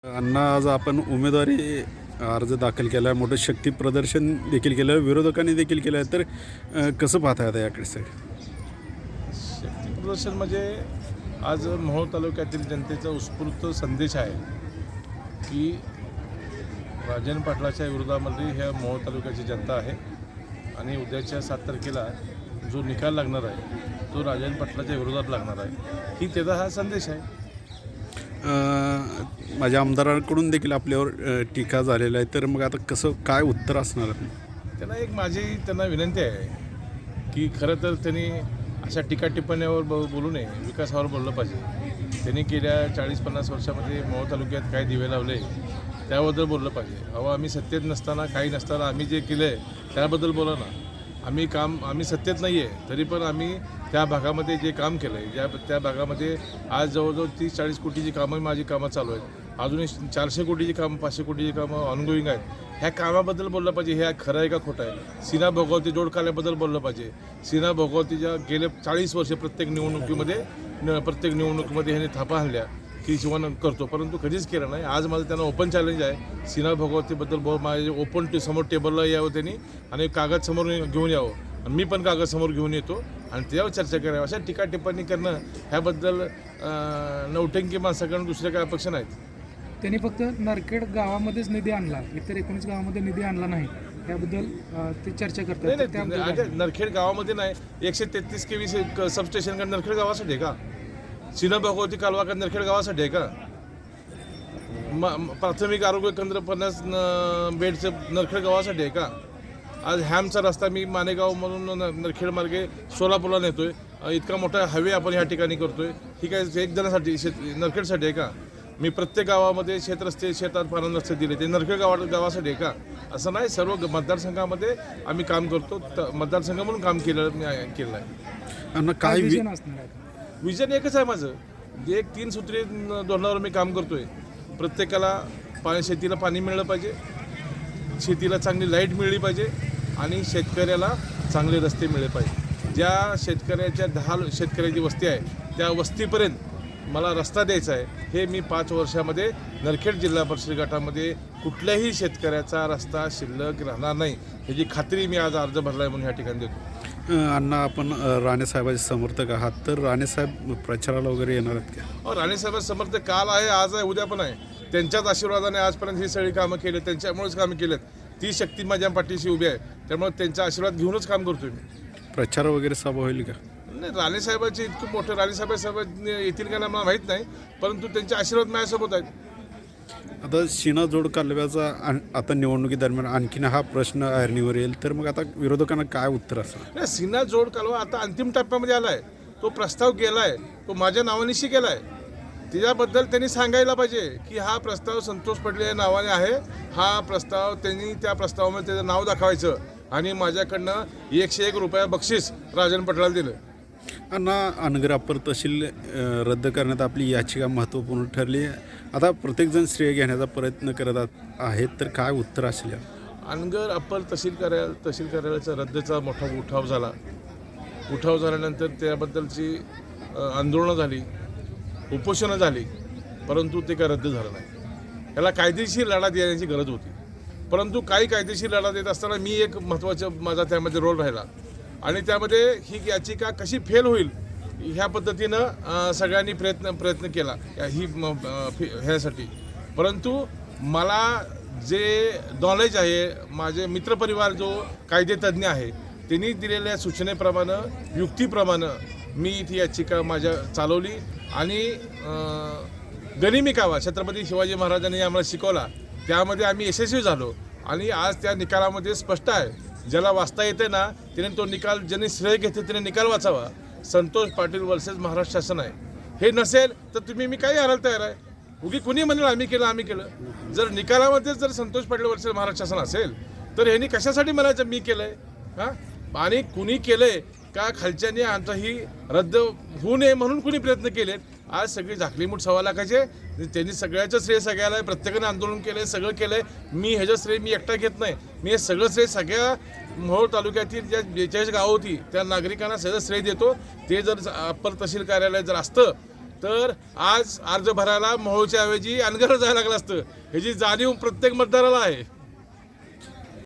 अण्णा, आज आपण उमेदवारी अर्ज दाखल केला आहे, मोठं शक्ती प्रदर्शन देखील केलं आहे, विरोधकांनी देखील केलं आहे. तर कसं पाहता आता याकडे सर? शक्ती प्रदर्शन म्हणजे आज मोहोळ तालुक्यातील जनतेचा उत्स्फूर्त संदेश आहे की राजन पाटलाच्या विरोधामध्ये ह्या मोहोळ तालुक्याची जनता आहे आणि उद्याच्या 7 तारखेला जो निकाल लागणार आहे तो राजन पाटलाच्या विरोधात लागणार आहे, ही त्याचा हा संदेश आहे. माझ्या आमदारांकडून देखील आपल्यावर टीका झालेला आहे. तर मग आता कसं काय उत्तर असणार आहे? त्यांना विनंती आहे की खरं तर त्यांनी अशा टीका टिप्पण्यावर बोलू नये, विकासावर बोललं पाहिजे. त्यांनी गेल्या 40-50 वर्षामध्ये मोहोळ तालुक्यात काय दिवे लावले त्याबद्दल बोललं पाहिजे. आम्ही सत्तेत नसताना, काही नसताना आम्ही जे केलं आहे त्याबद्दल बोला ना. आम्ही सत्तेत नाही आहे तरी पण आम्ही त्या भागामध्ये जे काम केलं आहे, त्या भागामध्ये आज जवळजवळ 30-40 कोटीची माझी कामं चालू आहेत. अजूनही 400 कोटीची कामं, 500 कोटीची कामं ऑनगोईंग आहेत. ह्या कामाबद्दल बोललं पाहिजे. हे खरं आहे का खोटं आहे? सीना भोगावती जोड काढल्याबद्दल बोललं पाहिजे. सीना भोगावतीच्या गेले 40 वर्षे प्रत्येक निवडणुकीमध्ये ह्याने थापा हाणल्या की जीवन करतो, परंतु कधीच केलं नाही. आज माझं त्यांना ओपन चॅलेंज आहे. सीना भोगावतीबद्दल माझे ओपन समोर टेबलला यावं त्यांनी आणि कागद समोर घेऊन यावं आणि मी पण कागद समोर घेऊन येतो आणि त्यावर चर्चा करावी. अशा टीका टिप्पणी करणं ह्याबद्दल नौटंकी माणसाकडून दुसऱ्या काय अपेक्षा नाहीत. त्यांनी फक्त नरखेड गावामध्येच निधी आणला, इतर 19 गावामध्ये निधी आणला नाही, त्याबद्दल ते चर्चा करतात. नाही, नरखेड गावामध्ये नाही. 133 kV सबस्टेशन का नरखेड गावासाठी आहे का? सीना भोगावती कालवा का नरखेड गावासाठी आहे का? प्राथमिक आरोग्य केंद्र 50 बेडचं नरखेड गावासाठी आहे का? आज हॅमचा रस्ता मी मानेगावमधून नरखेड मार्गे सोलापूरला नेतोय. इतका मोठा हायवे आपण ह्या ठिकाणी करतोय. ही काय एक जणांसाठी नरखेडसाठी आहे का? मी प्रत्येक गावामध्ये शेतात पालन रस्ते दिले, ते नरखेड गावासाठी आहे का? असं नाही. सर्व मतदारसंघामध्ये आम्ही काम करतो. मतदारसंघ म्हणून काम केलेलं आहे. काय विजन असणार आहे? विजन एकच आहे माझं. एक 3 सूत्री धोरणावर मी काम करतोय. प्रत्येकाला शेतीला पाणी मिळलं पाहिजे, शेतीला चांगली लाईट मिळली पाहिजे आणि शेतकऱ्याला चांगले रस्ते मिळले पाहिजे. ज्या शेतकऱ्याच्या 10 शेतकऱ्याची वस्ती आहे त्या वस्तीपर्यंत मला रस्ता द्यायचा आहे. हे मी 5 वर्षामध्ये नरखेड जिल्हा परिषद गटामध्ये कुठल्याही शेतकऱ्याचा रस्ता शिल्लक राहणार नाही ह्याची खात्री मी आज अर्ज भरला आहे म्हणून ह्या ठिकाणी देतो. अण्णा, आपण राणेसाहेबांचे समर्थक आहात, तर राणेसाहेब प्रचाराला वगैरे येणार आहेत का? राणेसाहेब समर्थक काल आहे, आज आहे, उद्या पण आहे. त्यांच्याच आशीर्वादाने आजपर्यंत ही सगळी कामं केली, त्यांच्यामुळेच कामं केलेत. ती शक्ती माझ्या पाठीशी उभी आहे, त्यामुळे त्यांचा आशीर्वाद घेऊनच काम करतोय मी. प्रचार वगैरे सभा होईल का? नाही, राणेसाहेबांचे इतकं मोठं राणेसाहेब येतील का नाही मला माहीत नाही, परंतु त्यांचे आशीर्वाद माझ्यासोबत आहेत. आता सीना जोड कालव्याचा आता निवडणुकीदरम्यान आणखीन हा प्रश्न ऐरणीवर येईल, तर मग आता विरोधकांना काय उत्तर असणार? नाही, सीना जोड कालवा आता अंतिम टप्प्यामध्ये आला आहे. तो प्रस्ताव गेला आहे, तो माझ्या नावानिशी गेला आहे. त्याच्याबद्दल त्यांनी सांगायला पाहिजे की हा प्रस्ताव संतोष पाटील या नावाने आहे. हा प्रस्ताव त्यांनी त्या प्रस्तावामध्ये त्याचं नाव दाखवायचं आणि माझ्याकडनं 101 रुपया बक्षीस राजन पाटलाला दिलं. अण्णा, अनगर अप्पर तहसील रद्द करण्यात आपली याचिका महत्त्वपूर्ण ठरली. आता प्रत्येकजण श्रेय घेण्याचा प्रयत्न करत आहेत, तर काय उत्तर असेल? अनगर अप्पर तहसील कार्यालयाचा रद्दचा मोठा उठाव झाल्यानंतर त्याबद्दलची आंदोलनं झाली, उपोषणं झाली, परंतु ते काय रद्द झालं नाही. त्याला कायदेशीर लढा देण्याची गरज होती, परंतु काही कायदेशीर लढा देत असताना मी एक महत्त्वाचा माझा त्यामध्ये रोल राहिला आणि त्यामध्ये ही याचिका कशी फेल होईल ह्या पद्धतीनं सगळ्यांनी प्रयत्न केला ह्यासाठी. परंतु मला जे नॉलेज आहे, माझे मित्रपरिवार जो कायदेतज्ञ आहे त्यांनी दिलेल्या सूचनेप्रमाणे, युक्तीप्रमाणे मी ती याचिका चालवली आणि गनिमी कावा छत्रपती शिवाजी महाराजांनी आम्हाला शिकवला त्यामध्ये आम्ही यशस्वी झालो आणि आज त्या निकालामध्ये स्पष्ट आहे, ज्याला वाचता येते ना त्याने तो निकाल, ज्यांनी श्रेय घेते त्याने निकाल वाचावा. संतोष पाटील वर्सेस महाराष्ट्र शासन आहे. हे नसेल तर मी काही हारायला तयार आहे. उगी कुणी म्हणेल आम्ही केलं. जर निकालामध्ये जर संतोष पाटील वर्सेस महाराष्ट्र शासन असेल तर ह्यांनी कशासाठी म्हणायचं मी केलंय? हां, आणि कुणी केलंय का? खालच्यांनी आमचा ही रद्द होऊ नये म्हणून कुणी प्रयत्न केलेत. आज सगळी झाकलीमूठ 1.25 लाखाचे त्यांनी सगळ्याचं श्रेय सगळ्याला आहे. प्रत्येकाने आंदोलन केलं आहे, सगळं केलं आहे. मी ह्याचं श्रेय मी एकटा घेत नाही. मी हे सगळं श्रेय सगळ्या मोहोळ तालुक्यातील ज्या 42 गावं होती त्या नागरिकांना सगळं श्रेय देतो. ते जर अप्पर तहसील कार्यालय जर असतं तर आज अर्ज भरायला मोहोळच्या ऐवजी अनगरला जायला लागलं असतं ह्याची जाणीव प्रत्येक मतदाराला आहे.